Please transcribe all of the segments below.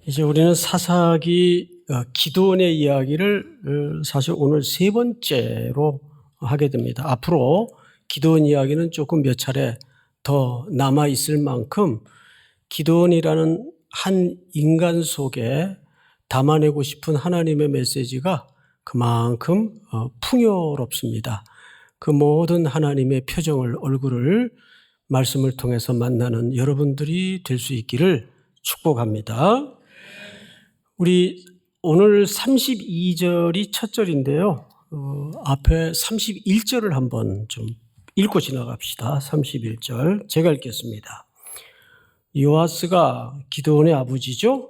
이제 우리는 사사기 기드온의 이야기를 사실 오늘 세 번째로 하게 됩니다. 앞으로 기드온 이야기는 조금 몇 차례 더 남아 있을 만큼 기드온이라는 한 인간 속에 담아내고 싶은 하나님의 메시지가 그만큼 풍요롭습니다. 그 모든 하나님의 표정을, 얼굴을 말씀을 통해서 만나는 여러분들이 될 수 있기를 축복합니다. 우리 오늘 32절이 첫 절인데요. 앞에 31절을 한번 좀 읽고 지나갑시다. 31절 제가 읽겠습니다. 요아스가 기드온의 아버지죠.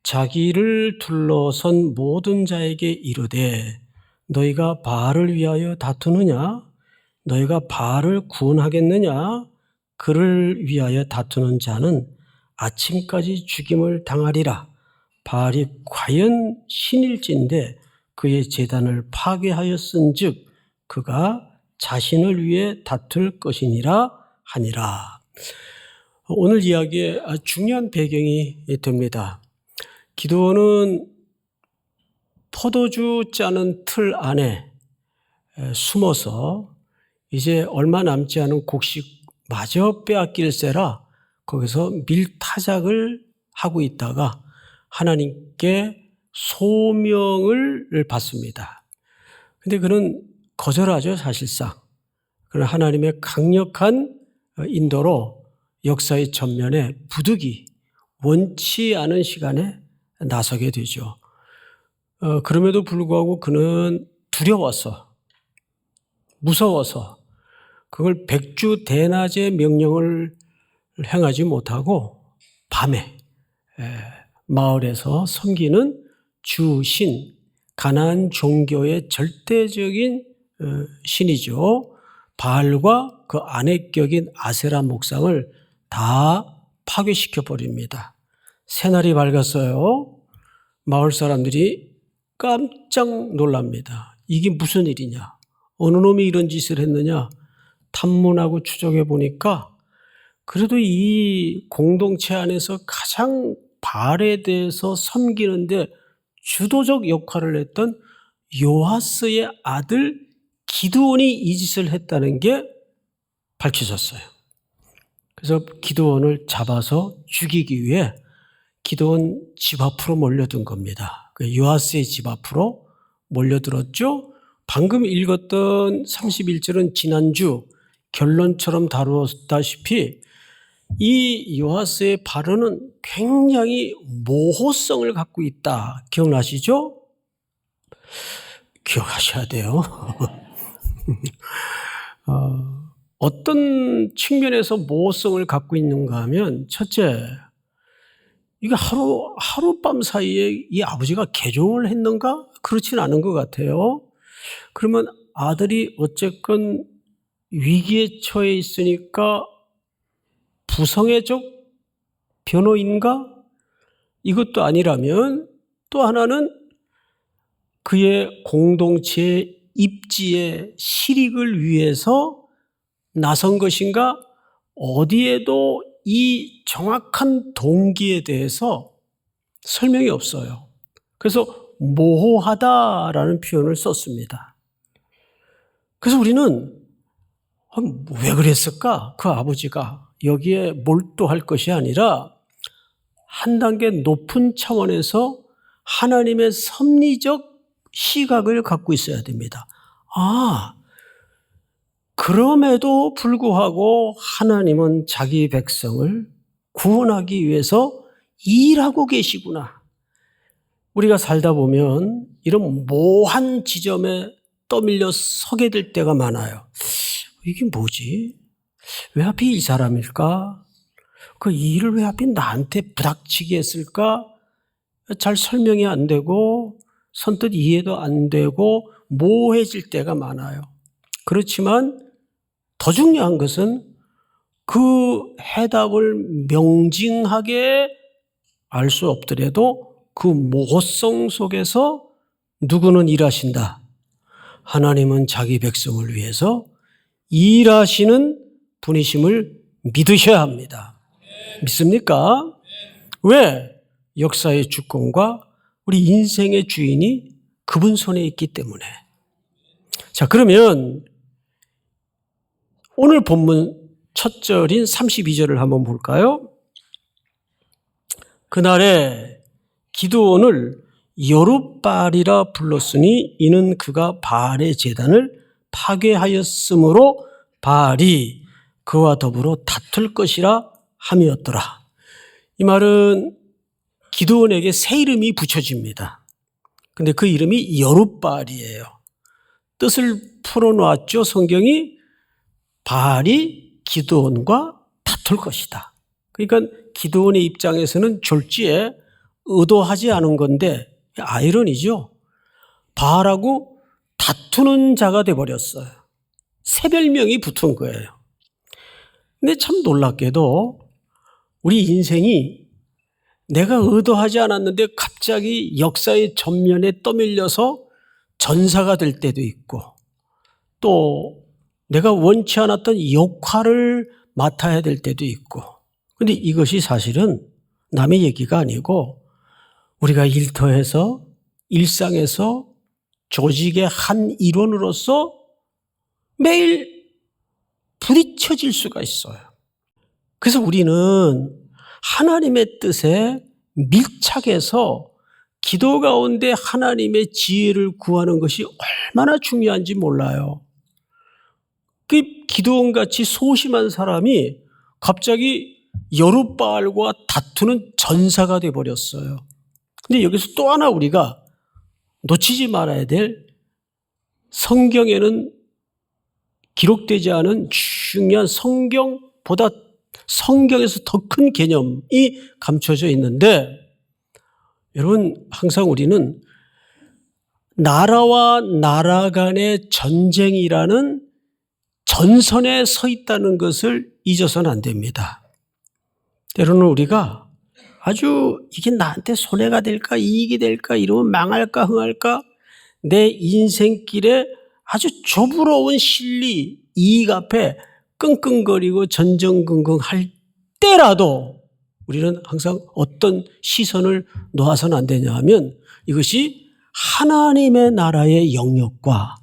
자기를 둘러선 모든 자에게 이르되 너희가 바알을 위하여 다투느냐? 너희가 바알을 구원하겠느냐? 그를 위하여 다투는 자는 아침까지 죽임을 당하리라. 바알이 과연 신일진데 그의 제단을 파괴하였은즉 그가 자신을 위해 다툴 것이니라 하니라. 오늘 이야기에 아주 중요한 배경이 됩니다. 기드온은 포도주 짜는 틀 안에 숨어서 이제 얼마 남지 않은 곡식마저 빼앗길세라 거기서 밀타작을 하고 있다가 하나님께 소명을 받습니다. 그런데 그는 거절하죠, 사실상. 그러나 하나님의 강력한 인도로 역사의 전면에 부득이 원치 않은 시간에 나서게 되죠. 그럼에도 불구하고 그는 두려워서, 무서워서 그걸 백주대낮의 명령을 행하지 못하고 밤에 마을에서 섬기는 주신, 가나안 종교의 절대적인 신이죠. 바알과 그 안에 격인 아세라 목상을 다 파괴시켜 버립니다. 새날이 밝았어요. 마을 사람들이 깜짝 놀랍니다. 이게 무슨 일이냐? 어느 놈이 이런 짓을 했느냐? 탐문하고 추적해 보니까 그래도 이 공동체 안에서 가장 바알에 대해서 섬기는데 주도적 역할을 했던 요아스의 아들 기드온이 이 짓을 했다는 게 밝혀졌어요. 그래서 기드온을 잡아서 죽이기 위해 기드온 집 앞으로 몰려든 겁니다. 요아스의 집 앞으로 몰려들었죠. 방금 읽었던 31절은 지난주 결론처럼 다루었다시피 이 요아스의 발언은 굉장히 모호성을 갖고 있다. 기억나시죠? 기억하셔야 돼요. 어떤 측면에서 모호성을 갖고 있는가 하면 첫째, 이게 하룻밤 사이에 이 아버지가 개종을 했는가? 그렇진 않은 것 같아요. 그러면 아들이 어쨌건 위기에 처해 있으니까 부성애적 변호인가? 이것도 아니라면 또 하나는 그의 공동체의 입지의 실익을 위해서 나선 것인가? 어디에도 이 정확한 동기에 대해서 설명이 없어요. 그래서 모호하다라는 표현을 썼습니다. 그래서 우리는 왜 그랬을까? 그 아버지가 여기에 몰두할 것이 아니라 한 단계 높은 차원에서 하나님의 섭리적 시각을 갖고 있어야 됩니다. 그럼에도 불구하고 하나님은 자기 백성을 구원하기 위해서 일하고 계시구나. 우리가 살다 보면 이런 모호한 지점에 떠밀려 서게 될 때가 많아요. 이게 뭐지? 왜 하필 이 사람일까? 그 일을 왜 하필 나한테 부닥치게 했을까? 잘 설명이 안 되고 선뜻 이해도 안 되고 모호해질 때가 많아요. 그렇지만 더 중요한 것은 그 해답을 명징하게 알 수 없더라도 그 모호성 속에서 누구는 일하신다. 하나님은 자기 백성을 위해서 일하시는 분이심을 믿으셔야 합니다. 믿습니까? 왜? 역사의 주권과 우리 인생의 주인이 그분 손에 있기 때문에. 자, 그러면 오늘 본문 첫 절인 32절을 한번 볼까요? 그날에 기드온을 여룻바알이라 불렀으니 이는 그가 바알의 제단을 파괴하였으므로 바알이 그와 더불어 다툴 것이라 함이었더라. 이 말은 기드온에게 새 이름이 붙여집니다. 근데 그 이름이 여룻바알이에요. 뜻을 풀어놓았죠. 성경이 바알이 기드온과 다툴 것이다. 그러니까 기드온의 입장에서는 졸지에 의도하지 않은 건데 아이러니죠. 바알하고 다투는 자가 돼버렸어요. 새 별명이 붙은 거예요. 근데 참 놀랍게도 우리 인생이 내가 의도하지 않았는데 갑자기 역사의 전면에 떠밀려서 전사가 될 때도 있고 또 내가 원치 않았던 역할을 맡아야 될 때도 있고 근데 이것이 사실은 남의 얘기가 아니고 우리가 일터에서 일상에서 조직의 한 일원으로서 매일 부딪혀질 수가 있어요. 그래서 우리는 하나님의 뜻에 밀착해서 기도 가운데 하나님의 지혜를 구하는 것이 얼마나 중요한지 몰라요. 그 기드온같이 소심한 사람이 갑자기 여룻바알과 다투는 전사가 되어버렸어요. 근데 여기서 또 하나 우리가 놓치지 말아야 될 성경에는 기록되지 않은 중요한 성경보다 성경에서 더 큰 개념이 감춰져 있는데 여러분 항상 우리는 나라와 나라 간의 전쟁이라는 전선에 서 있다는 것을 잊어서는 안 됩니다. 때로는 우리가 아주 이게 나한테 손해가 될까 이익이 될까 이러면 망할까 흥할까 내 인생길에 아주 조부러운 실리 이익 앞에 끙끙거리고 전전긍긍 할 때라도 우리는 항상 어떤 시선을 놓아서는 안 되냐 하면 이것이 하나님의 나라의 영역과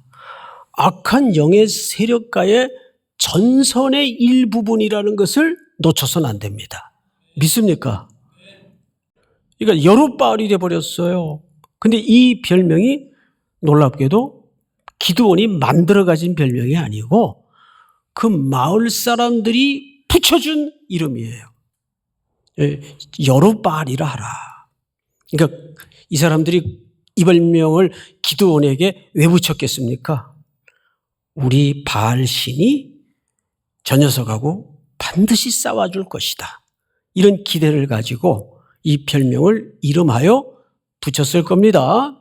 악한 영의 세력과의 전선의 일부분이라는 것을 놓쳐서는 안 됩니다. 믿습니까? 그러니까 여룻바알이 되어버렸어요. 근데 이 별명이 놀랍게도 기드온이 만들어 가진 별명이 아니고 그 마을 사람들이 붙여준 이름이에요. 여룻바알이라 하라. 그러니까 이 사람들이 이 별명을 기드온에게 왜 붙였겠습니까? 우리 바알 신이 저 녀석하고 반드시 싸워줄 것이다. 이런 기대를 가지고 이 별명을 이름하여 붙였을 겁니다.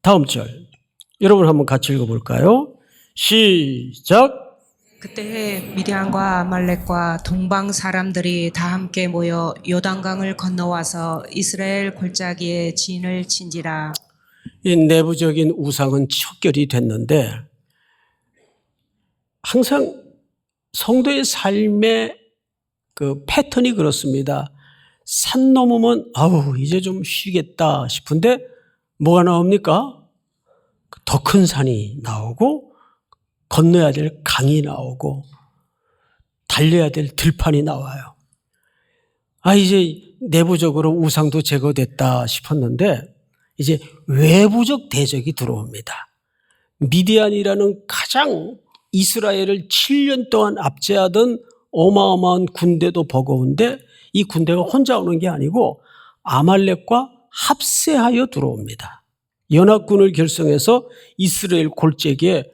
다음 절 여러분 한번 같이 읽어볼까요? 시작. 그때 미디안과 아말렉과 동방 사람들이 다 함께 모여 요단강을 건너와서 이스라엘 골짜기에 진을 친지라. 이 내부적인 우상은 척결이 됐는데 항상 성도의 삶의 그 패턴이 그렇습니다. 산 넘으면 아우 이제 좀 쉬겠다 싶은데 뭐가 나옵니까? 더 큰 산이 나오고 건너야 될 강이 나오고 달려야 될 들판이 나와요. 아 이제 내부적으로 우상도 제거됐다 싶었는데 이제 외부적 대적이 들어옵니다. 미디안이라는 가장 이스라엘을 7년 동안 압제하던 어마어마한 군대도 버거운데 이 군대가 혼자 오는 게 아니고 아말렉과 합세하여 들어옵니다. 연합군을 결성해서 이스라엘 골짜기에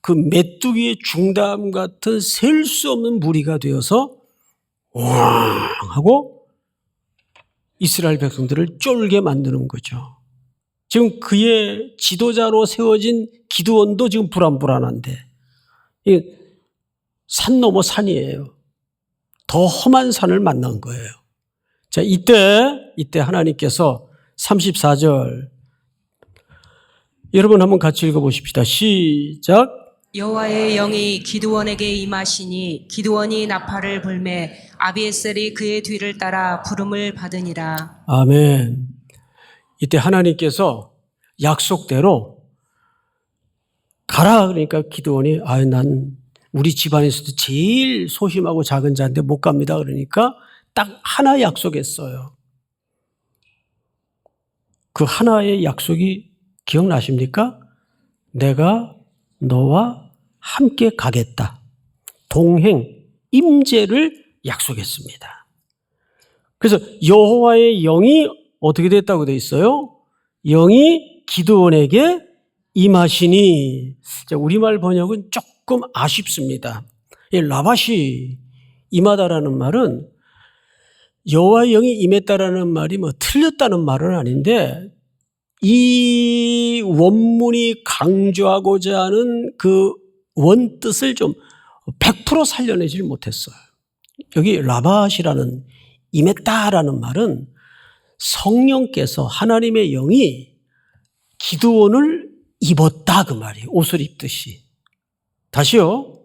그 메뚜기의 중담 같은 셀 수 없는 무리가 되어서 왕 하고 이스라엘 백성들을 쫄게 만드는 거죠. 지금 그의 지도자로 세워진 기드온도 지금 불안불안한데 산 넘어 산이에요. 더 험한 산을 만난 거예요. 자, 이때 하나님께서 34절 여러분 한번 같이 읽어보십시다. 시작. 여호와의 영이 기드온에게 임하시니 기드온이 나팔을 불매 아비에셀이 그의 뒤를 따라 부름을 받으니라. 아멘. 이때 하나님께서 약속대로 가라 그러니까 기드온이 난 우리 집안에서도 제일 소심하고 작은 자인데 못 갑니다. 그러니까 딱 하나 약속했어요. 그 하나의 약속이 기억나십니까? 내가 너와 함께 가겠다. 동행, 임재를 약속했습니다. 그래서 여호와의 영이 어떻게 됐다고 돼 있어요? 영이 기드온에게 임하시니. 우리말 번역은 조금 아쉽습니다. 라바시 임하다라는 말은 여호와의 영이 임했다라는 말이 틀렸다는 말은 아닌데 이 원문이 강조하고자 하는 그 원뜻을 좀 100% 살려내질 못했어요. 여기 라바시라는 임했다라는 말은 성령께서 하나님의 영이 기드온을 입었다 그 말이에요. 옷을 입듯이. 다시요.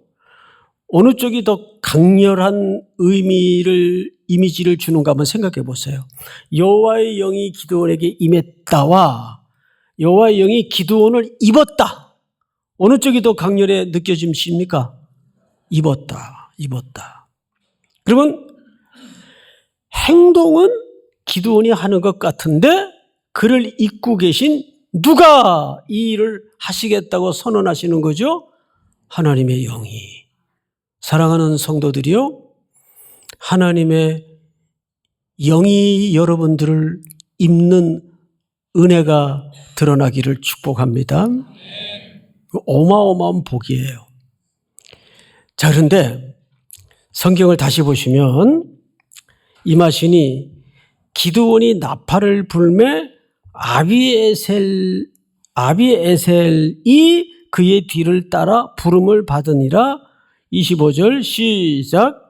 어느 쪽이 더 강렬한 이미지를 주는가 한번 생각해 보세요. 여호와의 영이 기드온에게 임했다와 여호와의 영이 기드온을 입었다. 어느 쪽이 더 강렬해 느껴지십니까? 입었다. 그러면 행동은 기드온이 하는 것 같은데 그를 입고 계신 누가 이 일을 하시겠다고 선언하시는 거죠? 하나님의 영이. 사랑하는 성도들이요, 하나님의 영이 여러분들을 입는 은혜가 드러나기를 축복합니다. 어마어마한 복이에요. 자, 그런데 성경을 다시 보시면 임하시니 기드온이 나팔을 불매 아비에셀이 그의 뒤를 따라 부름을 받으니라. 25절 시작.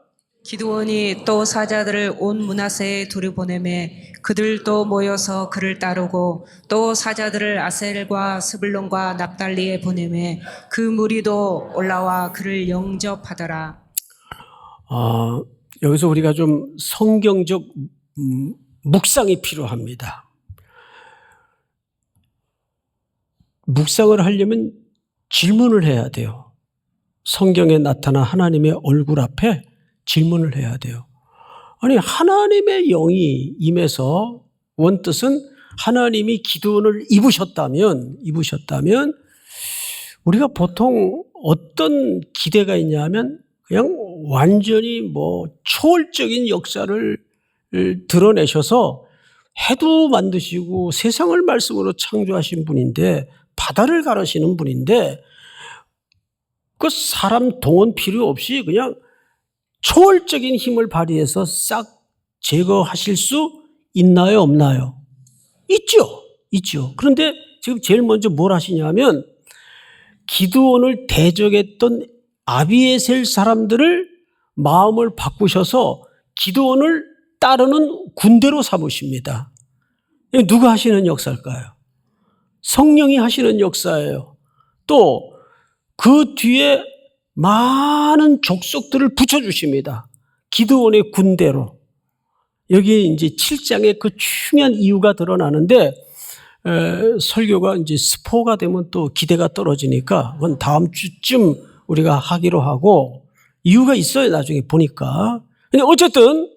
기드온이 또 사자들을 온 므낫세에 두루보내매 그들도 모여서 그를 따르고 또 사자들을 아셀과 스불론과 납달리에 보내매 그 무리도 올라와 그를 영접하더라. 여기서 우리가 좀 성경적 묵상이 필요합니다. 묵상을 하려면 질문을 해야 돼요. 성경에 나타난 하나님의 얼굴 앞에 질문을 해야 돼요. 아니, 하나님의 영이 임해서 원뜻은 하나님이 기드온을 입으셨다면 우리가 보통 어떤 기대가 있냐면 그냥 완전히 초월적인 역사를 드러내셔서 해도 만드시고 세상을 말씀으로 창조하신 분인데, 바다를 가르시는 분인데 그 사람 동원 필요 없이 그냥 초월적인 힘을 발휘해서 싹 제거하실 수 있나요, 없나요? 있죠. 그런데 지금 제일 먼저 뭘 하시냐면 기드온을 대적했던 아비에셀 사람들을 마음을 바꾸셔서 기드온을 따르는 군대로 삼으십니다. 누가 하시는 역사일까요? 성령이 하시는 역사예요. 또 그 뒤에 많은 족속들을 붙여주십니다. 기드온의 군대로. 여기 이제 7장에 그 중요한 이유가 드러나는데, 설교가 이제 스포가 되면 또 기대가 떨어지니까 그건 다음 주쯤 우리가 하기로 하고, 이유가 있어요, 나중에 보니까. 근데 어쨌든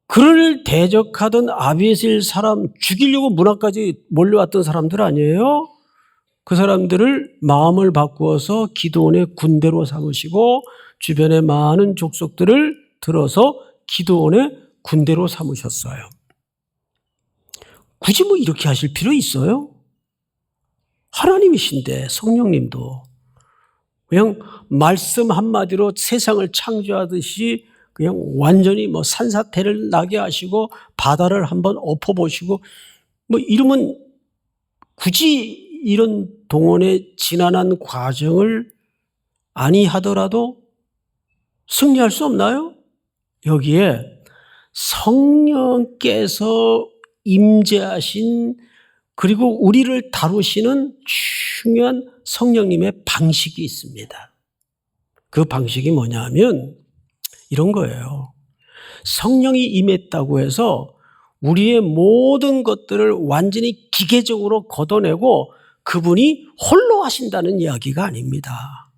그를 대적하던 아비에셀 사람 죽이려고 문화까지 몰려왔던 사람들 아니에요? 그 사람들을 마음을 바꾸어서 기드온의 군대로 삼으시고 주변의 많은 족속들을 들어서 기드온의 군대로 삼으셨어요. 굳이 이렇게 하실 필요 있어요? 하나님이신데, 성령님도 그냥 말씀 한마디로 세상을 창조하듯이 그냥 완전히 산사태를 나게 하시고 바다를 한번 엎어보시고 이러면 굳이 이런 동원의 지난한 과정을 아니하더라도 승리할 수 없나요? 여기에 성령께서 임재하신, 그리고 우리를 다루시는 중요한 성령님의 방식이 있습니다. 그 방식이 뭐냐면 이런 거예요. 성령이 임했다고 해서 우리의 모든 것들을 완전히 기계적으로 걷어내고 그분이 홀로 하신다는 이야기가 아닙니다.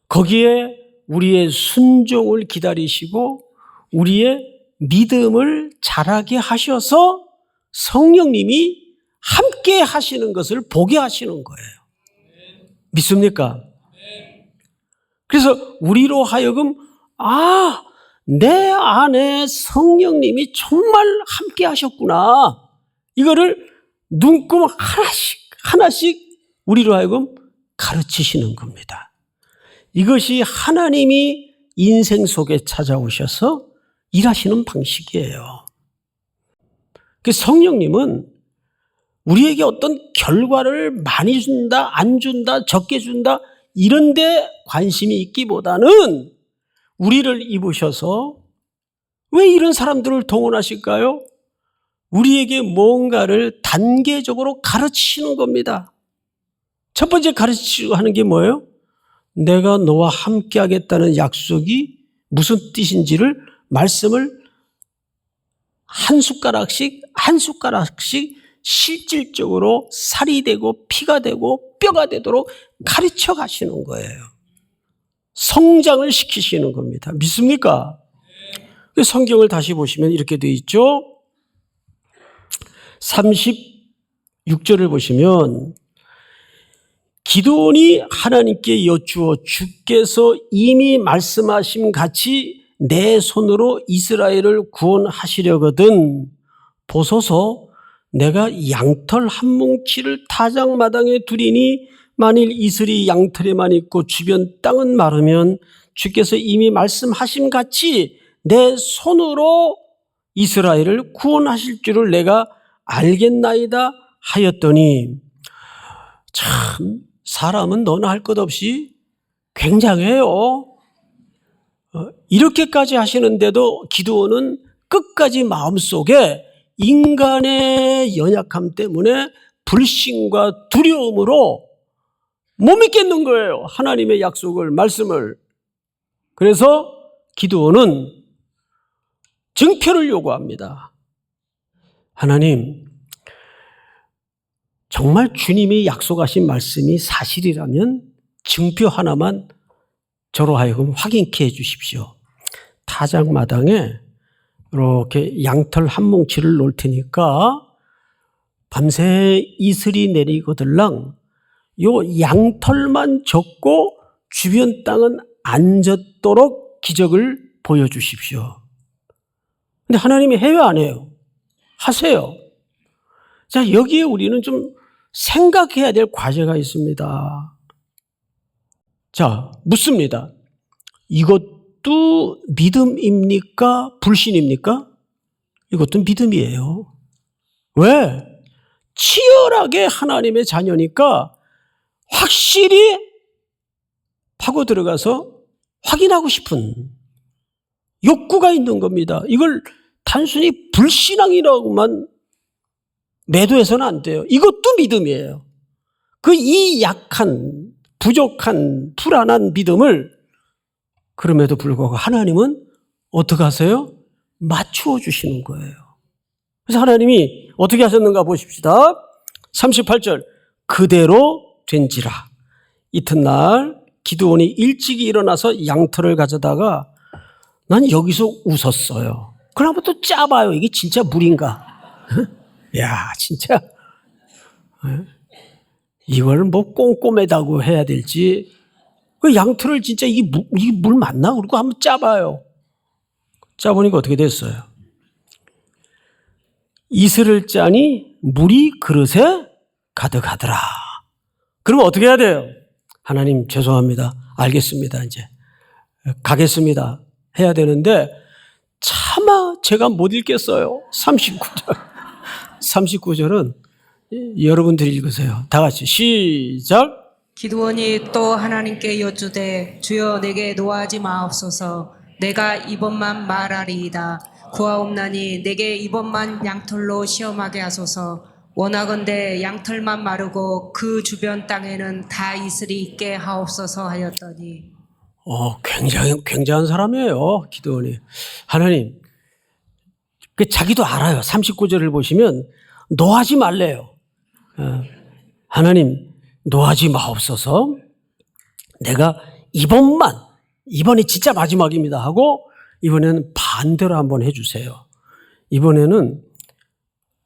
거기에 우리의 순종을 기다리시고 우리의 믿음을 자라게 하셔서 성령님이 함께 하시는 것을 보게 하시는 거예요. 믿습니까? 그래서 우리로 하여금 내 안에 성령님이 정말 함께 하셨구나. 이거를 눈금 하나씩 우리로 하여금 가르치시는 겁니다. 이것이 하나님이 인생 속에 찾아오셔서 일하시는 방식이에요. 그 성령님은 우리에게 어떤 결과를 많이 준다, 안 준다, 적게 준다 이런 데 관심이 있기보다는 우리를 입으셔서 왜 이런 사람들을 동원하실까요? 우리에게 뭔가를 단계적으로 가르치시는 겁니다. 첫 번째 가르치고 하는 게 뭐예요? 내가 너와 함께 하겠다는 약속이 무슨 뜻인지를 말씀을 한 숟가락씩 실질적으로 살이 되고 피가 되고 뼈가 되도록 가르쳐 가시는 거예요. 성장을 시키시는 겁니다. 믿습니까? 성경을 다시 보시면 이렇게 되어 있죠. 36절을 보시면 기드온이 하나님께 여쭈어 주께서 이미 말씀하신 같이 내 손으로 이스라엘을 구원하시려거든 보소서 내가 양털 한 뭉치를 타작마당에 두리니 만일 이슬이 양털에만 있고 주변 땅은 마르면 주께서 이미 말씀하신 같이 내 손으로 이스라엘을 구원하실 줄을 내가 알겠나이다 하였더니 참 사람은 너나 할 것 없이 굉장해요. 이렇게까지 하시는데도 기드온은 끝까지 마음속에 인간의 연약함 때문에 불신과 두려움으로 못 믿겠는 거예요. 하나님의 약속을, 말씀을. 그래서 기드온은 증표를 요구합니다. 하나님, 정말 주님이 약속하신 말씀이 사실이라면 증표 하나만 저로 하여금 확인케 해 주십시오. 타작마당에 이렇게 양털 한 뭉치를 놓을 테니까 밤새 이슬이 내리거들랑 요 양털만 젖고 주변 땅은 안 젖도록 기적을 보여주십시오. 근데 하나님이 해요, 안 해요? 하세요. 자, 여기에 우리는 좀 생각해야 될 과제가 있습니다. 자, 묻습니다. 이것도 믿음입니까? 불신입니까? 이것도 믿음이에요. 왜? 치열하게 하나님의 자녀니까 확실히 파고 들어가서 확인하고 싶은 욕구가 있는 겁니다. 이걸 단순히 불신앙이라고만 매도해서는 안 돼요. 이것도 믿음이에요. 이 약한, 부족한, 불안한 믿음을 그럼에도 불구하고 하나님은 어떻게 하세요? 맞추어 주시는 거예요. 그래서 하나님이 어떻게 하셨는가 보십시다. 38절 그대로 된지라. 이튿날 기드온이 일찍이 일어나서 양털을 가져다가 난 여기서 웃었어요. 그럼 한번 또 짜봐요. 이게 진짜 물인가? 야, 진짜 이걸 뭐 꼼꼼하다고 해야 될지 그 양털을 진짜 이게 물 맞나? 그리고 한번 짜봐요. 짜보니까 어떻게 됐어요? 이슬을 짜니 물이 그릇에 가득하더라. 그럼 어떻게 해야 돼요? 하나님 죄송합니다. 알겠습니다. 이제 가겠습니다. 해야 되는데 차마 제가 못 읽겠어요. 39절은 여러분들이 읽으세요. 다 같이 시작. 기드온이 또 하나님께 여쭈되 주여 내게 노하지 마옵소서. 내가 이번만 말하리이다. 구하옵나니 내게 이번만 양털로 시험하게 하소서. 원하건대 양털만 마르고 그 주변 땅에는 다 이슬이 있게 하옵소서 하였더니 굉장한 사람이에요. 기드온이. 하나님, 자기도 알아요. 39절을 보시면 노하지 말래요. 하나님 노하지 마옵소서. 내가 이번이 진짜 마지막입니다 하고 이번에는 반대로 한번 해주세요. 이번에는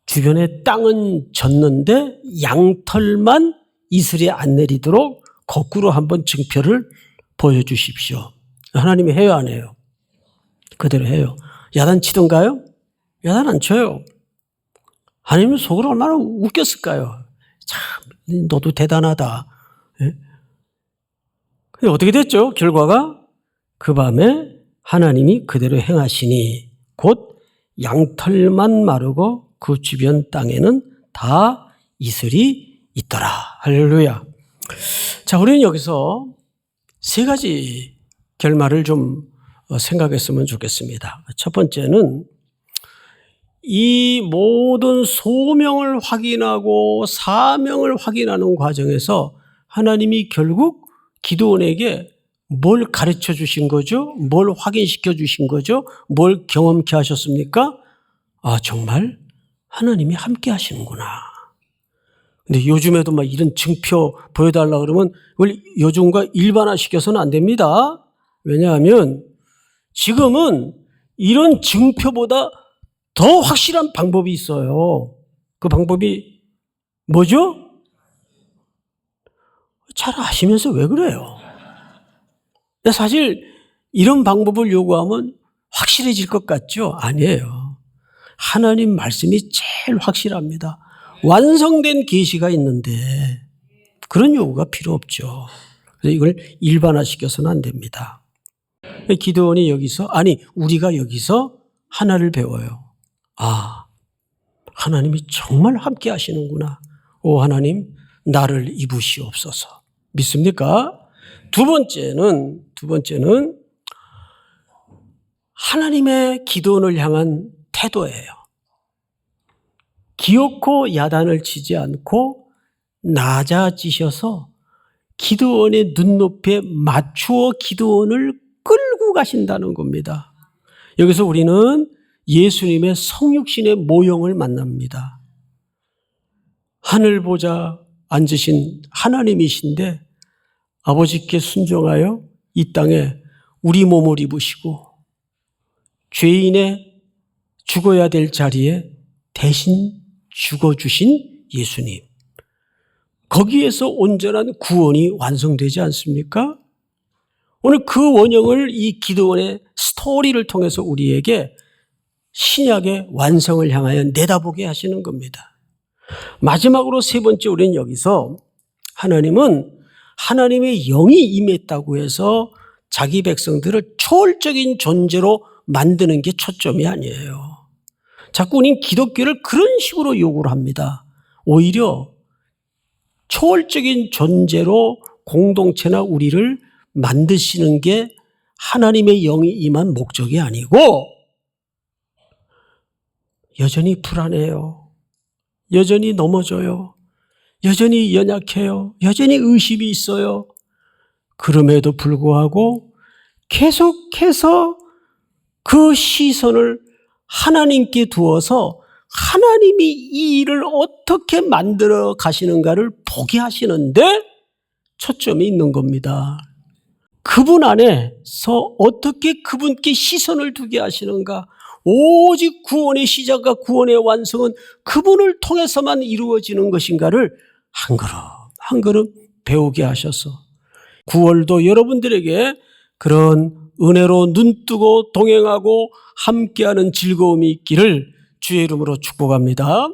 주변에 땅은 졌는데 양털만 이슬이 안 내리도록 거꾸로 한번 증표를 보여주십시오. 하나님이 해요, 안 해요? 그대로 해요. 야단치던가요? 야단 안 쳐요. 하나님은 속으로 얼마나 웃겼을까요? 참, 너도 대단하다. 예? 근데 어떻게 됐죠? 결과가 그 밤에 하나님이 그대로 행하시니 곧 양털만 마르고 그 주변 땅에는 다 이슬이 있더라. 할렐루야. 자, 우리는 여기서 세 가지 결말을 좀 생각했으면 좋겠습니다. 첫 번째는 이 모든 소명을 확인하고 사명을 확인하는 과정에서 하나님이 결국 기드온에게 뭘 가르쳐 주신 거죠? 뭘 확인시켜 주신 거죠? 뭘 경험케 하셨습니까? 아, 정말 하나님이 함께 하시는구나. 근데 요즘에도 막 이런 증표 보여달라 그러면 요즘과 일반화시켜서는 안 됩니다. 왜냐하면 지금은 이런 증표보다 더 확실한 방법이 있어요. 그 방법이 뭐죠? 잘 아시면서 왜 그래요? 근데 사실 이런 방법을 요구하면 확실해질 것 같죠? 아니에요. 하나님 말씀이 제일 확실합니다. 완성된 계시가 있는데 그런 요구가 필요 없죠. 그래서 이걸 일반화시켜서는 안 됩니다. 기드온이 우리가 여기서 하나를 배워요. 아, 하나님이 정말 함께 하시는구나. 오, 하나님, 나를 입으시옵소서. 믿습니까? 두 번째는 하나님의 기드온을 향한 태도예요. 기어코 야단을 치지 않고 낮아지셔서 기드온의 눈높이에 맞추어 기드온을 끌고 가신다는 겁니다. 여기서 우리는 예수님의 성육신의 모형을 만납니다. 하늘 보좌 앉으신 하나님이신데 아버지께 순종하여 이 땅에 우리 몸을 입으시고 죄인의 죽어야 될 자리에 대신 죽어주신 예수님. 거기에서 온전한 구원이 완성되지 않습니까? 오늘 그 원형을 이 기드온의 스토리를 통해서 우리에게 신약의 완성을 향하여 내다보게 하시는 겁니다. 마지막으로 세 번째, 우리는 여기서 하나님은 하나님의 영이 임했다고 해서 자기 백성들을 초월적인 존재로 만드는 게 초점이 아니에요. 자꾸 우리는 기독교를 그런 식으로 요구를 합니다. 오히려 초월적인 존재로 공동체나 우리를 만드시는 게 하나님의 영이 임한 목적이 아니고 여전히 불안해요. 여전히 넘어져요. 여전히 연약해요. 여전히 의심이 있어요. 그럼에도 불구하고 계속해서 그 시선을 하나님께 두어서 하나님이 이 일을 어떻게 만들어 가시는가를 보게 하시는데 초점이 있는 겁니다. 그분 안에서 어떻게 그분께 시선을 두게 하시는가. 오직 구원의 시작과 구원의 완성은 그분을 통해서만 이루어지는 것인가를 한 걸음 한 걸음 배우게 하셔서 9월도 여러분들에게 그런 은혜로 눈뜨고 동행하고 함께하는 즐거움이 있기를 주의 이름으로 축복합니다.